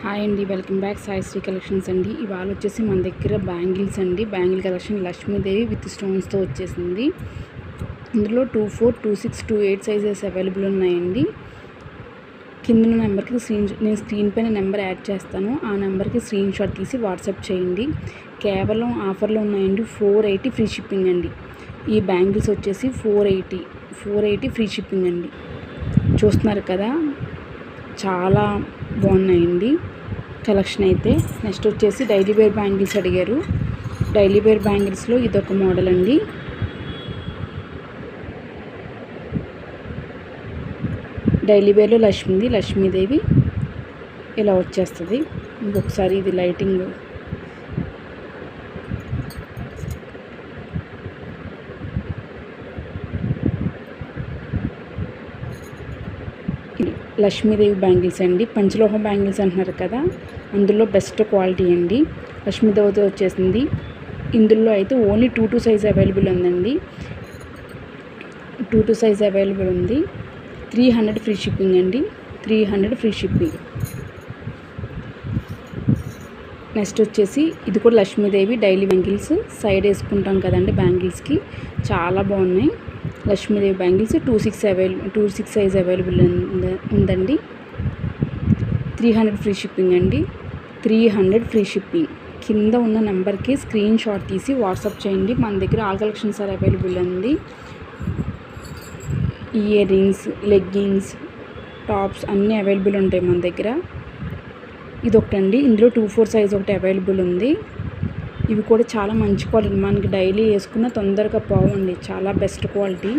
Hi అండి, welcome back Saisri collections అండి. ఇవాళ వచ్చేసి మన దగ్గర బ్యాంగిల్స్ అండి. బ్యాంగిల్ కలెక్షన్ లక్ష్మీదేవి విత్ స్టోన్స్తో వచ్చేసింది. ఇందులో 24, 26, 28 సైజెస్ అవైలబుల్ ఉన్నాయండి. కింద నెంబర్కి నేను స్క్రీన్ పైన నెంబర్ యాడ్ చేస్తాను. ఆ నెంబర్కి స్క్రీన్ షాట్ తీసి వాట్సాప్ చేయండి. కేవలం ఆఫర్లో ఉన్నాయండి. 480 ఫ్రీ షిప్పింగ్ అండి. ఈ బ్యాంగిల్స్ వచ్చేసి 480 ఫ్రీ షిప్పింగ్ అండి. చూస్తున్నారు కదా, చాలా బాగున్నాయండి కలెక్షన్ అయితే. నెక్స్ట్ వచ్చేసి డైలీ వేర్ బ్యాంగిల్స్ అడిగారు. డైలీ వేర్ బ్యాంగిల్స్లో ఇదొక మోడల్ అండి. డైలీ వేర్లో లక్ష్మీదేవి ఇలా వచ్చేస్తుంది. ఇంకొకసారి ఇది లైటింగ్ లక్ష్మీదేవి బ్యాంగిల్స్ అండి. పంచలోహం బ్యాంగిల్స్ అంటున్నారు కదా, అందులో బెస్ట్ క్వాలిటీ అండి. లక్ష్మీదేవితో వచ్చేసింది. ఇందులో అయితే ఓన్లీ 2 సైజ్ అవైలబుల్ ఉందండి. 2 సైజ్ అవైలబుల్ ఉంది. 300 ఫ్రీ షిప్పింగ్ అండి. 300 ఫ్రీ షిప్పింగ్. నెక్స్ట్ వచ్చేసి ఇది కూడా లక్ష్మీదేవి డైలీ బ్యాంగిల్స్. సైడ్ వేసుకుంటాం కదండి బ్యాంగిల్స్కి, చాలా బాగున్నాయి. లక్ష్మీదేవి బ్యాంగిల్స్ 26 సైజ్ అవైలబుల్ ఉందండి. 300 ఫ్రీ షిప్పింగ్ అండి. 300 ఫ్రీ షిప్పింగ్. కింద ఉన్న నెంబర్కి స్క్రీన్ షాట్ తీసి వాట్సాప్ చేయండి. మన దగ్గర ఆల్ కలెక్షన్స్ ఆర్ అవైలబుల్ ఉంది. ఇయర్ రింగ్స్, లెగ్గింగ్స్, టాప్స్ అన్నీ అవైలబుల్ ఉంటాయి మన దగ్గర. ఇదొకటండి. ఇందులో 24 సైజ్ ఒకటి అవైలబుల్ ఉంది. ఇవి కూడా చాలా మంచి క్వాలిటీ, మనకి డైలీ వేసుకున్న తొందరగా పోవండి. చాలా బెస్ట్ క్వాలిటీ.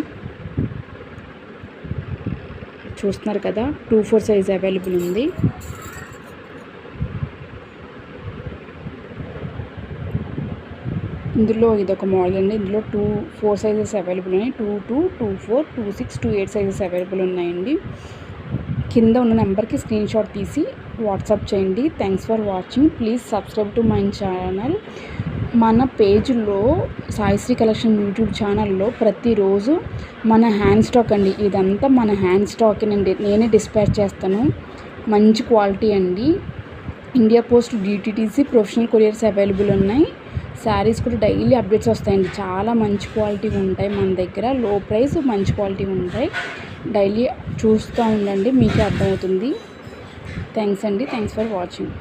చూస్తున్నారు కదా, 24 సైజ్ అవైలబుల్ ఉంది. ఇందులో ఇదొక మోడల్ అండి. ఇందులో 4 సైజెస్ అవైలబుల్ ఉన్నాయి. 22, 24, 26, 28 సైజెస్ అవైలబుల్ ఉన్నాయండి. కింద ఉన్న నెంబర్కి స్క్రీన్ షాట్ తీసి వాట్సాప్ చేయండి. Thanks for watching. Please subscribe to my channel. మన పేజ్లో సాయిశ్రీ కలెక్షన్ యూట్యూబ్ ఛానల్లో ప్రతిరోజు మన హ్యాండ్ స్టాక్ అండి. ఇదంతా మన హ్యాండ్ స్టాకేనండి. నేనే డిస్పాచ్ చేస్తాను. మంచి క్వాలిటీ అండి. India post, DTDC, professional couriers available ఉన్నాయి. శారీస్ కూడా డైలీ అప్డేట్స్ వస్తాయండి. చాలా మంచి క్వాలిటీ ఉంటాయి మన దగ్గర. లో ప్రైస్, మంచి క్వాలిటీ ఉంటాయి. డైలీ చూస్తూ ఉండండి, మీకే అర్థమవుతుంది. థ్యాంక్స్ అండి. Thanks for watching.